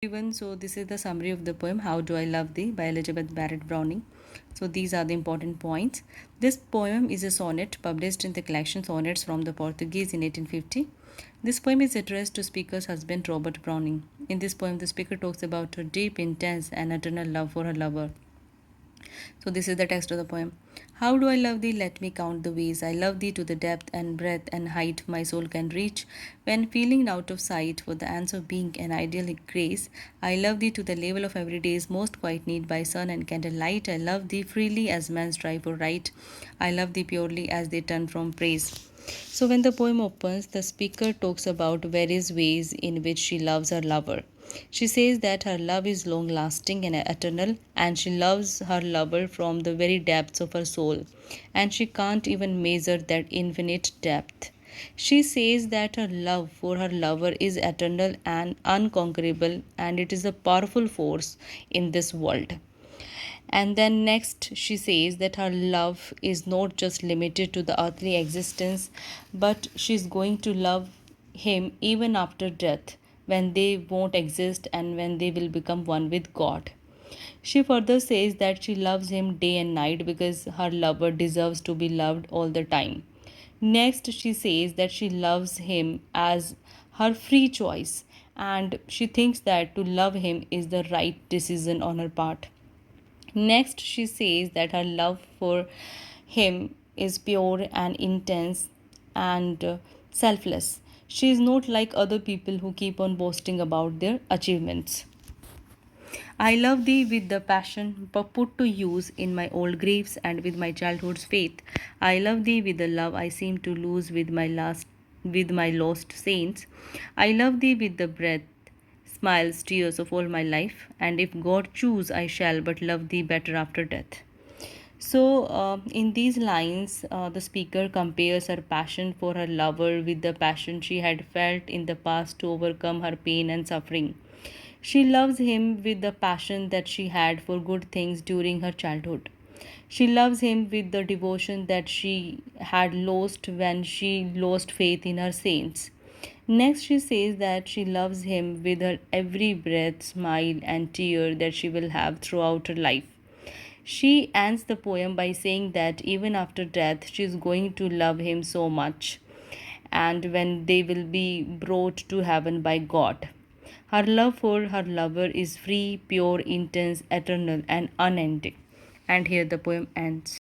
Everyone, so this is the summary of the poem How Do I Love Thee by Elizabeth Barrett Browning. So these are the important points. This poem is a sonnet published in the collection Sonnets from the Portuguese in 1850. This poem is addressed to speaker's husband Robert Browning. In this poem, the speaker talks about her deep, intense, and eternal love for her lover. So, this is the text of the poem. How do I love thee? Let me count the ways. I love thee to the depth and breadth and height my soul can reach. When feeling out of sight for the ants of being an idyllic grace, I love thee to the level of every day's most quiet need by sun and candlelight. I love thee freely as men strive for right. I love thee purely as they turn from praise. So, when the poem opens, the speaker talks about various ways in which she loves her lover. She says that her love is long lasting and eternal, and she loves her lover from the very depths of her soul, and she can't even measure that infinite depth. She says that her love for her lover is eternal and unconquerable, and it is a powerful force in this world. And then next, she says that her love is not just limited to the earthly existence, but she's going to love him even after death, when they won't exist and when they will become one with God. She further says that she loves him day and night because her lover deserves to be loved all the time. Next, she says that she loves him as her free choice, and she thinks that to love him is the right decision on her part. Next, she says that her love for him is pure and intense and selfless. She is not like other people who keep on boasting about their achievements. I love thee with the passion put to use in my old griefs and with my childhood's faith. I love thee with the love I seem to lose with my lost saints. I love thee with the breath, smiles, tears of all my life, and if God choose, I shall but love thee better after death. So, in these lines, the speaker compares her passion for her lover with the passion she had felt in the past to overcome her pain and suffering. She loves him with the passion that she had for good things during her childhood. She loves him with the devotion that she had lost when she lost faith in her saints. Next, she says that she loves him with her every breath, smile, and tear that she will have throughout her life. She ends the poem by saying that even after death, she is going to love him so much, and when they will be brought to heaven by God. Her love for her lover is free, pure, intense, eternal, and unending. And here the poem ends.